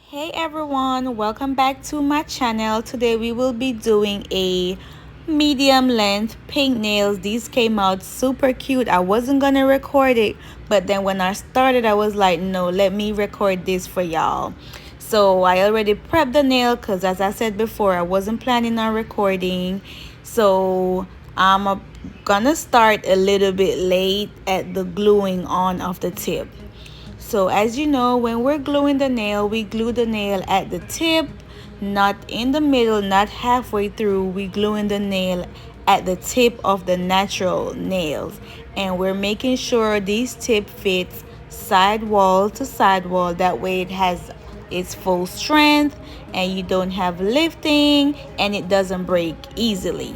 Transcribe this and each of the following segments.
Hey everyone, welcome back to my channel. Today we will be doing a medium length pink nails. These came out super cute. I wasn't gonna record it, but then when I started I was like, no, let me record this for y'all. So I already prepped the nail because as I said before, I wasn't planning on recording. So I'm gonna start a little bit late at the gluing on of the tip. So as you know, when we're gluing the nail, we glue the nail at the tip, not in the middle, not halfway through. We gluing the nail at the tip of the natural nails. And we're making sure these tip fits side wall to side wall. That way it has its full strength and you don't have lifting and it doesn't break easily.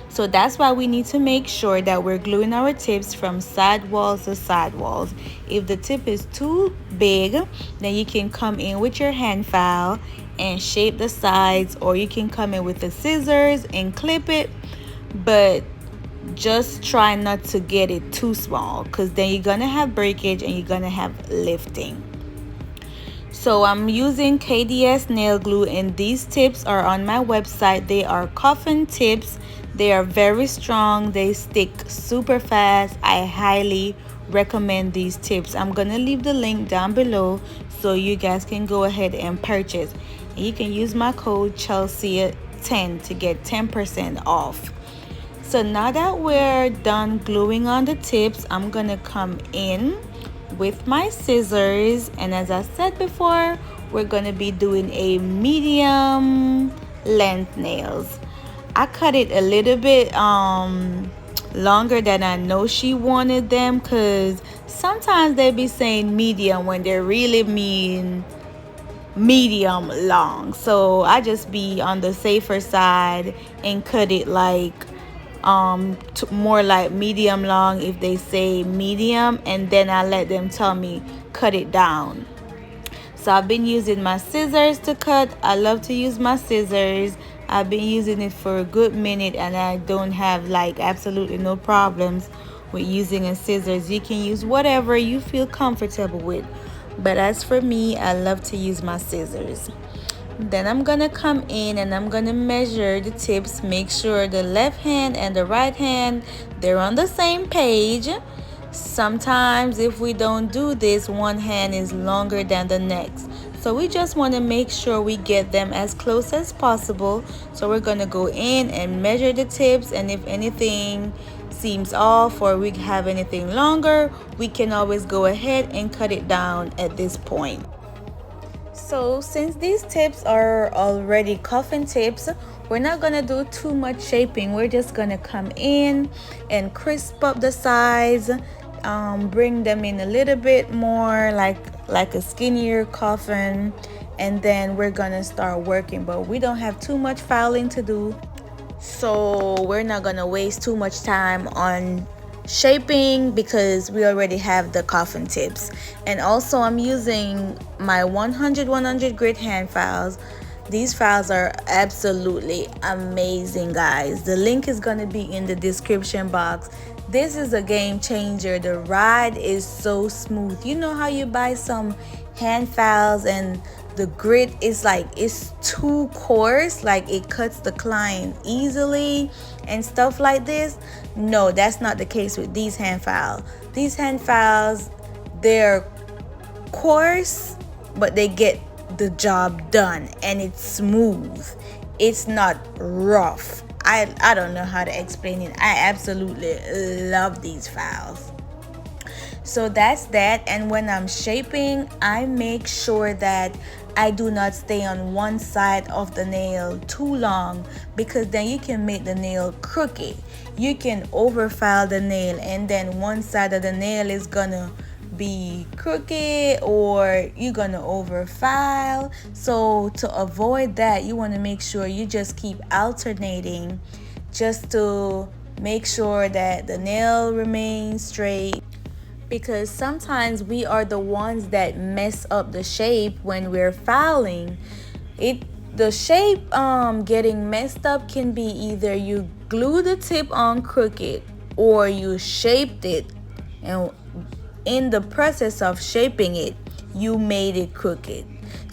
So that's why we need to make sure that we're gluing our tips from side walls to side walls. If the tip is too big, then you can come in with your hand file and shape the sides, or you can come in with the scissors and clip it, but just try not to get it too small because then you're gonna have breakage and you're gonna have lifting. So I'm using KDS nail glue and these tips are on my website. They are Coffin tips. They are very strong. They stick super fast. I highly recommend these tips. I'm gonna leave the link down below so you guys can go ahead and purchase. And you can use my code Chelsea10 to get 10% off. So now that we're done gluing on the tips, I'm gonna come in with my scissors, and as I said before, we're gonna be doing a medium length nails. I cut it a little bit longer than I know she wanted them, because sometimes they be saying medium when they really mean medium long. So I just be on the safer side and cut it like more like medium long if they say medium, and then I let them tell me cut it down. So I've been using my scissors to cut. I love to use my scissors. I've been using it for a good minute and I don't have like absolutely no problems with using a scissors. You can use whatever you feel comfortable with, but as for me, I love to use my scissors. Then I'm gonna come in and I'm gonna measure the tips, make sure the left hand and the right hand, they're on the same page. Sometimes if we don't do this, one hand is longer than the next. So we just want to make sure we get them as close as possible. So we're gonna go in and measure the tips, and if anything seems off or we have anything longer, we can always go ahead and cut it down at this point. So since these tips are already coffin tips, we're not gonna do too much shaping. We're just gonna come in and crisp up the sides, bring them in a little bit more like a skinnier coffin, and then we're gonna start working. But we don't have too much filing to do, so we're not gonna waste too much time on shaping because we already have the coffin tips. And also I'm using my 100 grit hand files. These files are absolutely amazing, guys. The link is going to be in the description box. This is a game changer. The ride is so smooth. You know how you buy some hand files and the grit is like it's too coarse, like it cuts the client easily and stuff like this? No, that's not the case with these hand files. These hand files, they're coarse, but they get the job done and it's smooth. It's not rough. I don't know how to explain it. I absolutely love these files. So that's that. And when I'm shaping, I make sure that I do not stay on one side of the nail too long, because then you can make the nail crooked. You can overfile the nail and then one side of the nail is gonna be crooked or you're gonna overfile. So to avoid that, you want to make sure you just keep alternating just to make sure that the nail remains straight, because sometimes we are the ones that mess up the shape when we're filing it. The shape getting messed up can be either you glue the tip on crooked or you shaped it, and in the process of shaping it you made it crooked.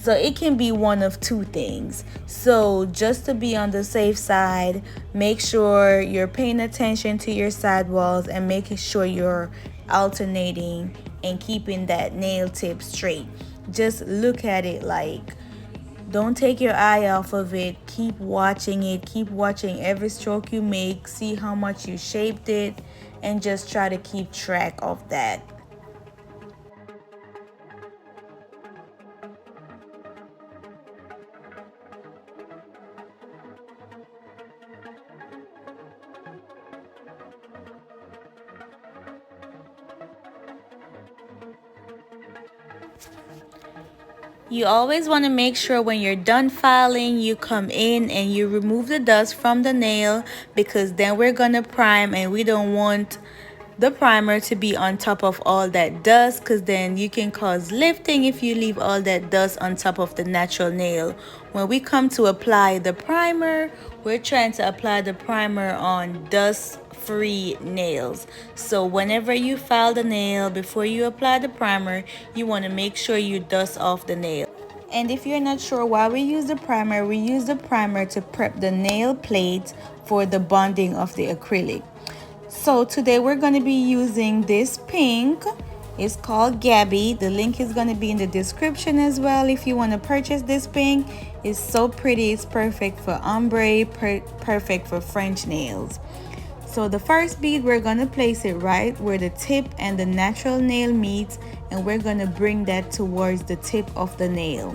So it can be one of two things. So just to be on the safe side, make sure you're paying attention to your sidewalls and making sure you're alternating and keeping that nail tip straight. Just look at it, like, don't take your eye off of it. Keep watching it. Keep watching every stroke you make. See how much you shaped it, and just try to keep track of that. You always want to make sure when you're done filing, you come in and you remove the dust from the nail, because then we're going to prime and we don't want the primer to be on top of all that dust, because then you can cause lifting if you leave all that dust on top of the natural nail. When we come to apply the primer, we're trying to apply the primer on dust-free nails. So whenever you file the nail, before you apply the primer, you want to make sure you dust off the nail. And if you're not sure why we use the primer to prep the nail plate for the bonding of the acrylic. So today we're going to be using this pink. It's called Gabby. The link is going to be in the description as well if you want to purchase this pink. It's so pretty. It's perfect for ombre, perfect for French nails. So the first bead, we're going to place it right where the tip and the natural nail meets, and we're going to bring that towards the tip of the nail.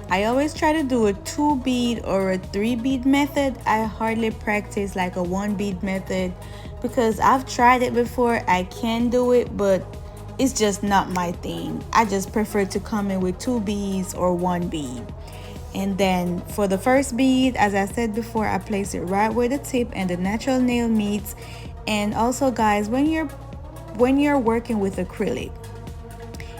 I always try to do a 2 bead or a 3 bead method. I hardly practice like a 1 bead method because I've tried it before. I can do it, but it's just not my thing. I just prefer to come in with 2 beads or 1 bead. And then for the first bead, as I said before, I place it right where the tip and the natural nail meets. And also guys, when you're working with acrylic,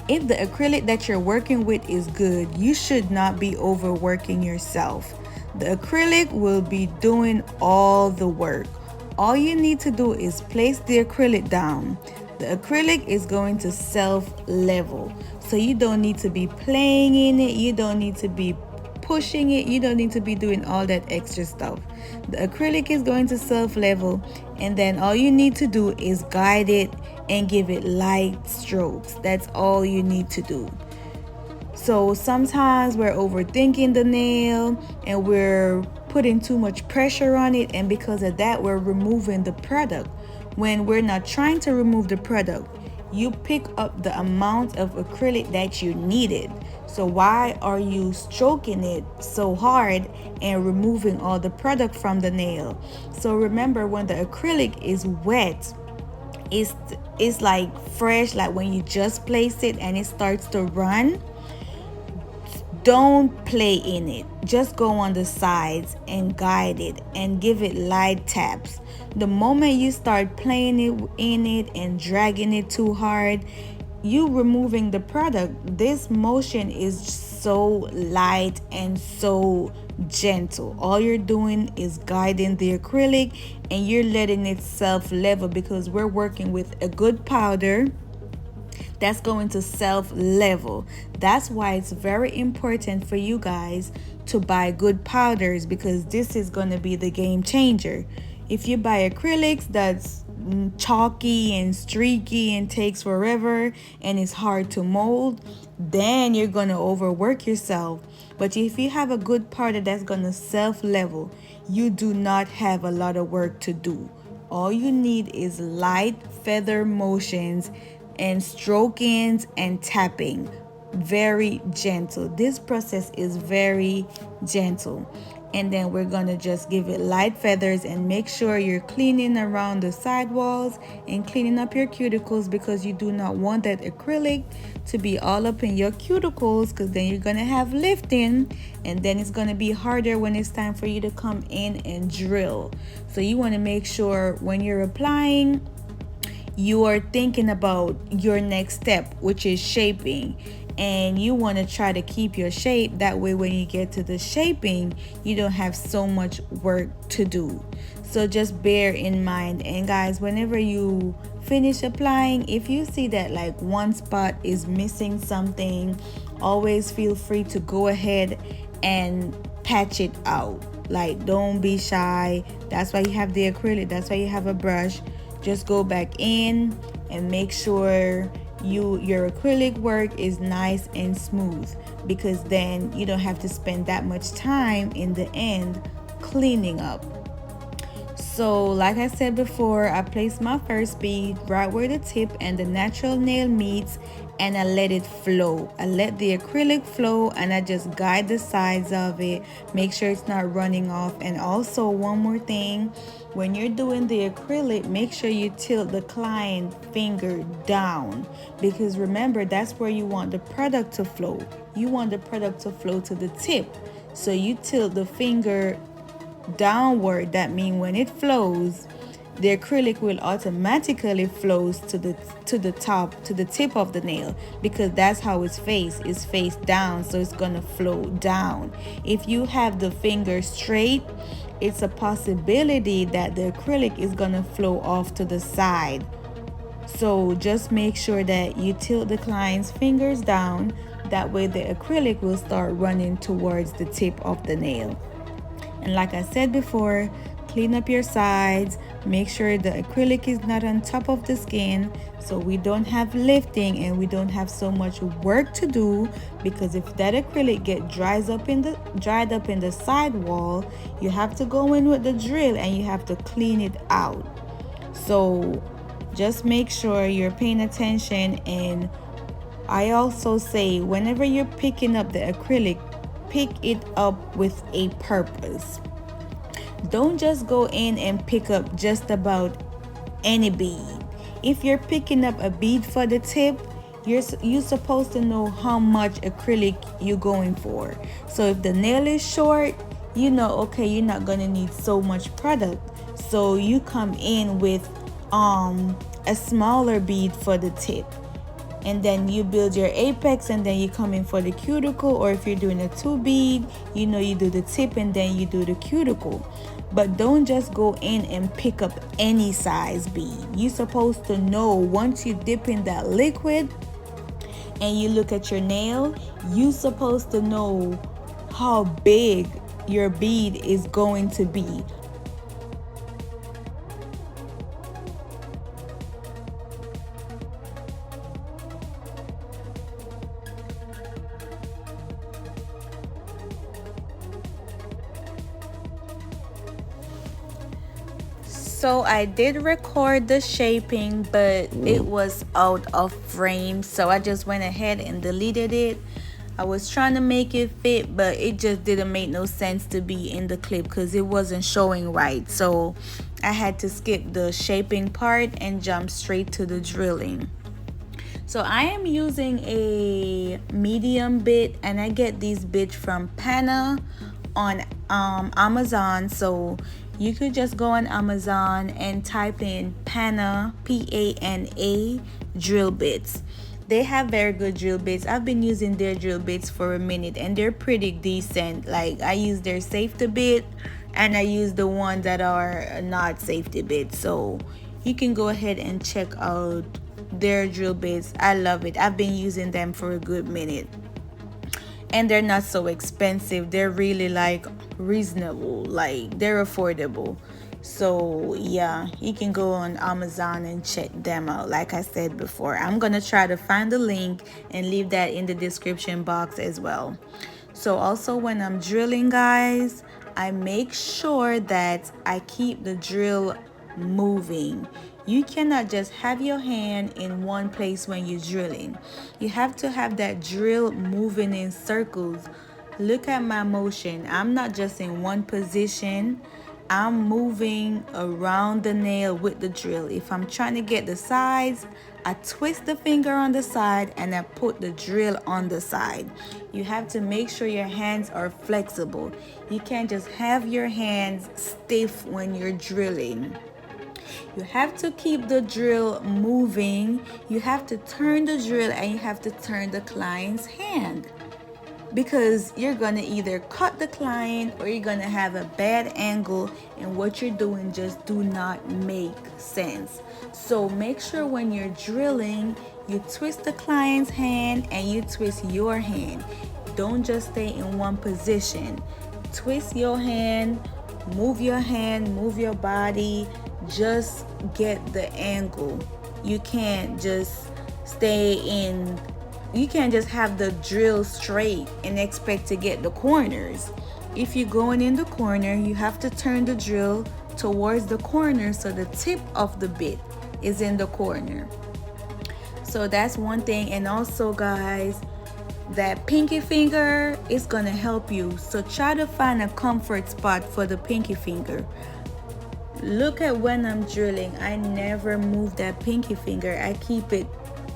if the acrylic that you're working with is good, you should not be overworking yourself. The acrylic will be doing all the work. All you need to do is place the acrylic down. The acrylic is going to self-level. So you don't need to be playing in it. You don't need to be pushing it. You don't need to be doing all that extra stuff. The acrylic is going to self-level, and then all you need to do is guide it and give it light strokes. That's all you need to do. So sometimes we're overthinking the nail and we're putting too much pressure on it, and because of that we're removing the product when we're not trying to remove the product. You pick up the amount of acrylic that you needed. So why are you stroking it so hard and removing all the product from the nail? So remember, when the acrylic is wet, it's like fresh, like when you just place it and it starts to run. Don't play in it. Just go on the sides and guide it and give it light taps. The moment you start playing it in it and dragging it too hard, you removing the product. This motion is so light and so gentle. All you're doing is guiding the acrylic and you're letting it self-level, because we're working with a good powder that's going to self-level. That's why it's very important for you guys to buy good powders, because this is going to be the game changer. If you buy acrylics that's chalky and streaky and takes forever and it's hard to mold, then you're going to overwork yourself. But if you have a good powder that's going to self-level, you do not have a lot of work to do. All you need is light feather motions and strokings and tapping. Very gentle. This process is very gentle. And then we're gonna just give it light feathers and make sure you're cleaning around the sidewalls and cleaning up your cuticles, because you do not want that acrylic to be all up in your cuticles, because then you're gonna have lifting and then it's gonna be harder when it's time for you to come in and drill. So you want to make sure when you're applying, you are thinking about your next step, which is shaping, and you want to try to keep your shape. That way when you get to the shaping, you don't have so much work to do. So just bear in mind. And guys, whenever you finish applying, if you see that like one spot is missing something, always feel free to go ahead and patch it out. Like, don't be shy. That's why you have the acrylic, that's why you have a brush. Just go back in and make sure your acrylic work is nice and smooth, because then you don't have to spend that much time in the end cleaning up. So like I said before, I placed my first bead right where the tip and the natural nail meets, and I let it flow. I let the acrylic flow, and I just guide the sides of it, make sure it's not running off. And also one more thing, when you're doing the acrylic, make sure you tilt the client finger down, because remember, that's where you want the product to flow. You want the product to flow to the tip, so you tilt the finger downward. That means when it flows, the acrylic will automatically flows to the top, to the tip of the nail, because that's how its face is face down, so it's gonna flow down. If you have the finger straight, it's a possibility that the acrylic is gonna flow off to the side. So just make sure that you tilt the client's fingers down, that way the acrylic will start running towards the tip of the nail. And like I said before, clean up your sides, make sure the acrylic is not on top of the skin, so we don't have lifting and we don't have so much work to do, because if that acrylic dried up in the side wall, you have to go in with the drill and you have to clean it out. So just make sure you're paying attention. And I also say, whenever you're picking up the acrylic, pick it up with a purpose. Don't just go in and pick up just about any bead. If you're picking up a bead for the tip, you're supposed to know how much acrylic you're going for. So if the nail is short, you know, okay, you're not gonna need so much product, so you come in with a smaller bead for the tip, and then you build your apex, and then you come in for the cuticle. Or if you're doing a 2 bead, you know, you do the tip and then you do the cuticle. But don't just go in and pick up any size bead. You're supposed to know, once you dip in that liquid and you look at your nail, you're supposed to know how big your bead is going to be. So I did record the shaping, but it was out of frame, so I just went ahead and deleted it. I was trying to make it fit, but it just didn't make no sense to be in the clip because it wasn't showing right. So I had to skip the shaping part and jump straight to the drilling. So I am using a medium bit, and I get these bits from Pana on Amazon. So you could just go on Amazon and type in Pana, P-A-N-A, drill bits. They have very good drill bits. I've been using their drill bits for a minute, and they're pretty decent. Like, I use their safety bit, and I use the ones that are not safety bits. So you can go ahead and check out their drill bits. I love it. I've been using them for a good minute, and they're not so expensive. They're really like reasonable, like they're affordable. So yeah, you can go on Amazon and check them out. Like I said before, I'm gonna try to find the link and leave that in the description box as well. So also, when I'm drilling, guys, I make sure that I keep the drill moving. You cannot just have your hand in one place when you're drilling. You have to have that drill moving in circles. Look at my motion. I'm not just in one position. I'm moving around the nail with the drill. If I'm trying to get the sides, I twist the finger on the side and I put the drill on the side. You have to make sure your hands are flexible. You can't just have your hands stiff when you're drilling. You have to keep the drill moving. You have to turn the drill, and you have to turn the client's hand, because you're gonna either cut the client or you're gonna have a bad angle, and what you're doing just do not make sense. So make sure when you're drilling, You twist the client's hand and you twist your hand. Don't just stay in one position. Twist your hand, move your body, just get the angle. You can't just you can't just have the drill straight and expect to get the corners. If you're going in the corner, you have to turn the drill towards the corner so the tip of the bit is in the corner. So that's one thing. And also, guys, that pinky finger is gonna help you. So try to find a comfort spot for the pinky finger. Look at when I'm drilling, I never move that pinky finger. I keep it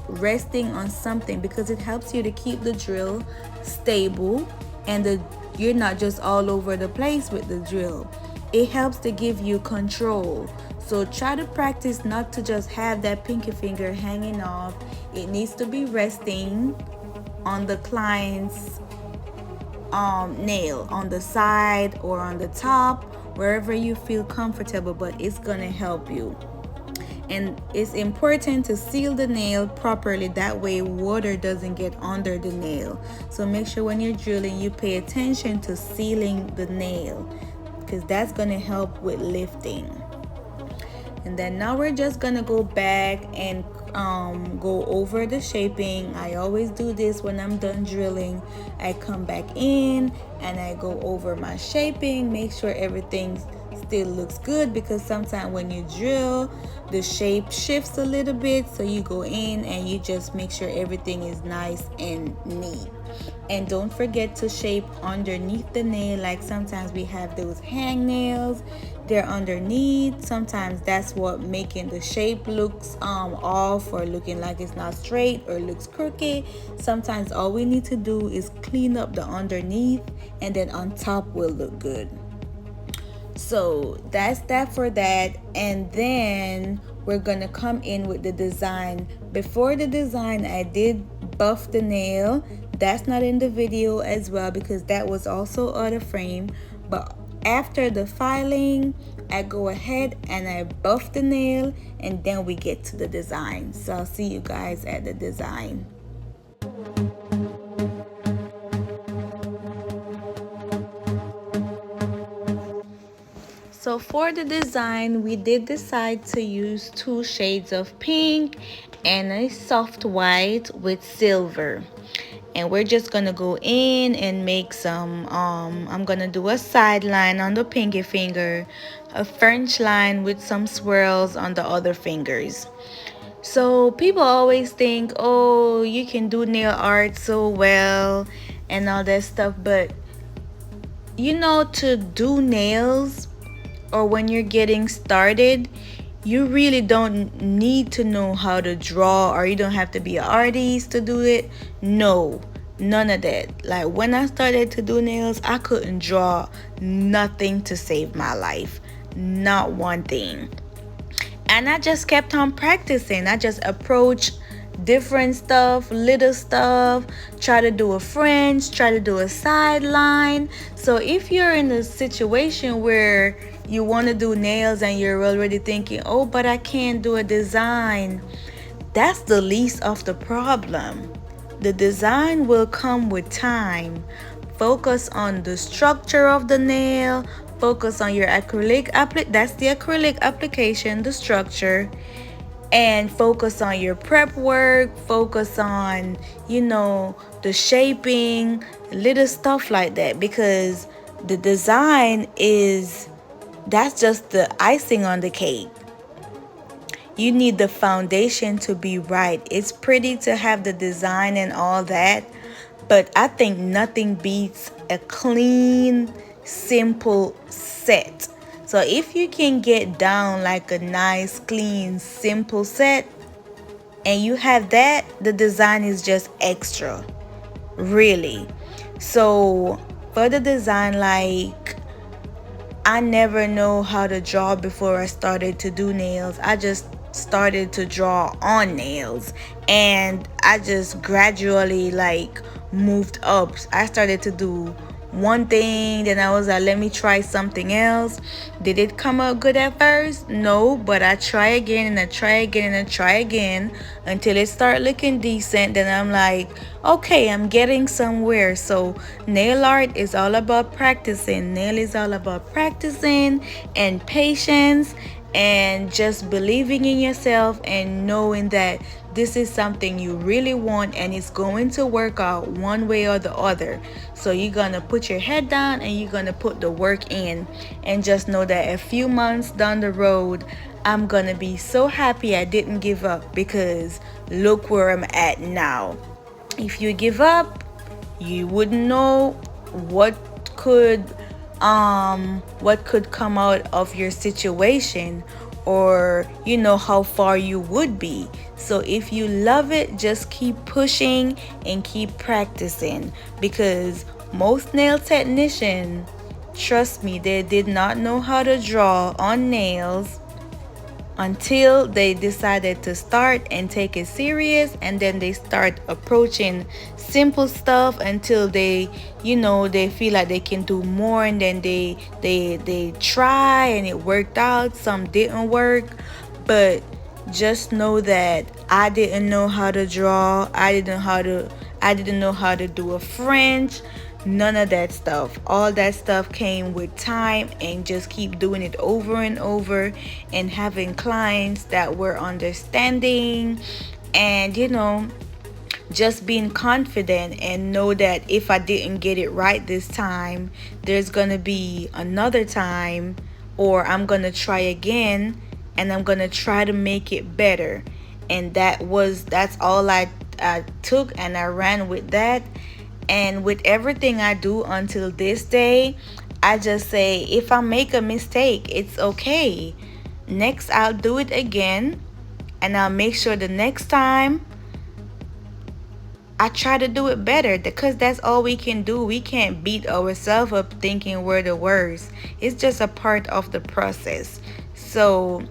resting on something because it helps you to keep the drill stable and you're not just all over the place with the drill. It helps to give you control. So try to practice not to just have that pinky finger hanging off. It needs to be resting on the client's nail, on the side or on the top, wherever you feel comfortable, but it's gonna help you. And it's important to seal the nail properly, that way water doesn't get under the nail. So make sure when you're drilling you pay attention to sealing the nail, because that's gonna help with lifting. And then now we're just gonna go back and go over the shaping. I always do this when I'm done drilling. I come back in and I go over my shaping, make sure everything still looks good, because sometimes when you drill the shape shifts a little bit. So you go in and you just make sure everything is nice and neat. And don't forget to shape underneath the nail. Like sometimes we have those hang nails, they're underneath. Sometimes that's what making the shape looks off, or looking like it's not straight or looks crooked. Sometimes all we need to do is clean up the underneath, and then on top will look good. So that's that for that. And then we're gonna come in with the design. Before the design, I did buff the nail. That's not in the video as well because that was also out of frame. But after the filing, I go ahead and I buff the nail, and then we get to the design. So I'll see you guys at the design. So for the design, we did decide to use 2 shades of pink and a soft white with silver. And we're just gonna go in and make some I'm gonna do a side line on the pinky finger, a French line with some swirls on the other fingers. So people always think, oh, you can do nail art so well and all that stuff, but you know, to do nails, or when you're getting started, you really don't need to know how to draw, or you don't have to be an artist to do it. No, none of that. Like when I started to do nails, I couldn't draw nothing to save my life, not one thing. And I just kept on practicing. I just approached different stuff, little stuff, try to do a French, try to do a sideline. So if you're in a situation where you want to do nails and you're already thinking, oh, but I can't do a design, that's the least of the problem. The design will come with time. Focus on the structure of the nail, focus on your acrylic that's the acrylic application, the structure, and focus on your prep work, focus on, you know, the shaping, little stuff like that, because the design that's just the icing on the cake. You need the foundation to be right. It's pretty to have the design and all that, but I think nothing beats a clean, simple set. So if you can get down like a nice, clean, simple set, and you have that, the design is just extra, really. So for the design, like, I never know how to draw before I started to do nails. I just started to draw on nails, and I just gradually like moved up. I started to do one thing, then I was like, let me try something else. Did it come out good at first? No, but I try again and I try again and I try again until it start looking decent. Then I'm like, okay, I'm getting somewhere. So nail art is all about practicing. Nail is all about practicing and patience and just believing in yourself and knowing that this is something you really want and it's going to work out one way or the other. So you're gonna put your head down and you're gonna put the work in, and just know that a few months down the road I'm gonna be so happy I didn't give up, because look where I'm at now. If you give up, you wouldn't know what could come out of your situation, or how far you would be. So if you love it, just keep pushing and keep practicing, because most nail technicians, trust me, they did not know how to draw on nails until they decided to start and take it serious, and then they start approaching simple stuff until they feel like they can do more, and then they try and it worked out. Some didn't work, but just know that I didn't know how to draw. I didn't know how to do a French. None of that stuff. All that stuff came with time, and just keep doing it over and over, and having clients that were understanding, and just being confident, and know that if I didn't get it right this time, there's gonna be another time, or I'm gonna try again and I'm gonna try to make it better. And that's all I took, and I ran with that. And with everything I do until this day, I just say, if I make a mistake, it's okay. Next, I'll do it again, and I'll make sure the next time I try to do it better, because that's all we can do. We can't beat ourselves up thinking we're the worst. It's just a part of the process. So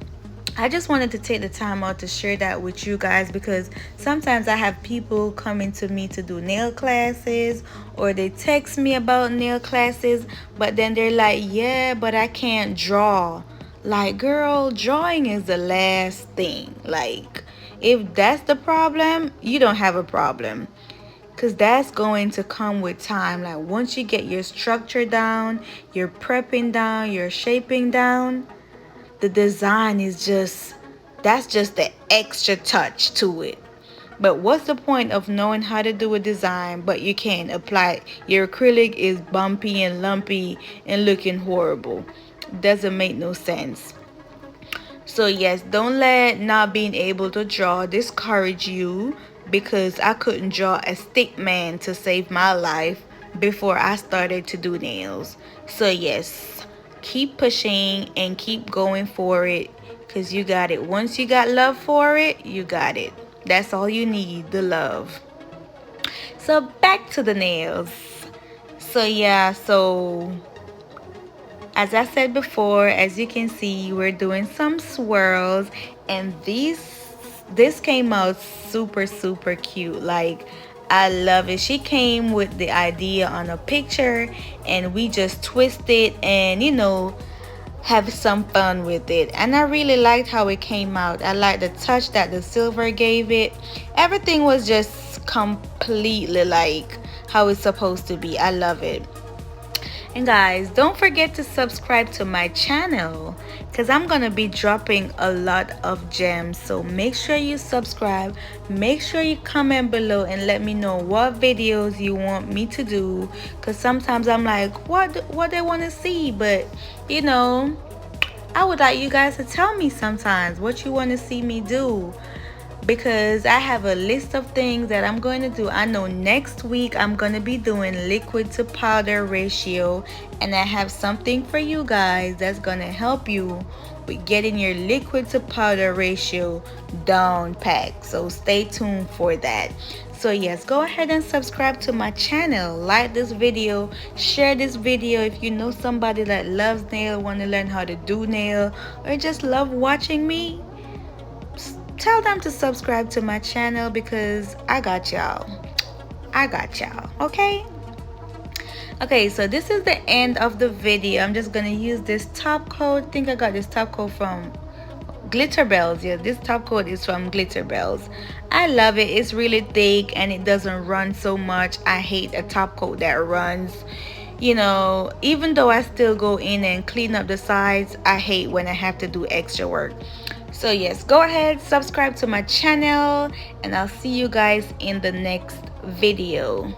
I just wanted to take the time out to share that with you guys, because sometimes I have people coming to me to do nail classes, or they text me about nail classes, but then they're like, yeah, but I can't draw. Like, girl, drawing is the last thing. Like, if that's the problem, you don't have a problem, because that's going to come with time. Like, once you get your structure down, your prepping down, your shaping down, the design is that's just the extra touch to it. But what's the point of knowing how to do a design but you can't apply it? Your acrylic is bumpy and lumpy and looking horrible. Doesn't make no sense. So yes, don't let not being able to draw discourage you, because I couldn't draw a stick man to save my life before I started to do nails. So yes, keep pushing and keep going for it, because you got it. Once you got love for it, you got it. That's all you need, the love. So back to the nails. So yeah, so as I said before, as you can see, we're doing some swirls, and this came out super cute. Like, I love it. She came with the idea on a picture, and we just twisted and have some fun with it. And I really liked how it came out. I like the touch that the silver gave it. Everything was just completely like how it's supposed to be. I love it. And guys, don't forget to subscribe to my channel, because I'm gonna be dropping a lot of gems. So make sure you subscribe, make sure you comment below and let me know what videos you want me to do, because sometimes I'm like, what they want to see, but I would like you guys to tell me sometimes what you want to see me do, because I have a list of things that I'm going to do. I know next week I'm going to be doing liquid to powder ratio, and I have something for you guys that's going to help you with getting your liquid to powder ratio down pat. So stay tuned for that. So yes, go ahead and subscribe to my channel, like this video, share this video if you know somebody that loves nail, want to learn how to do nail, or just love watching me. Tell them to subscribe to my channel, because I got y'all, okay? Okay, so this is the end of the video. I'm just gonna use this top coat. I think I got this top coat from Glitter Bells. Yeah, this top coat is from Glitter Bells. I love it. It's really thick and it doesn't run so much. I hate a top coat that runs. You know, even though I still go in and clean up the sides, I hate when I have to do extra work. So yes, go ahead, subscribe to my channel, and I'll see you guys in the next video.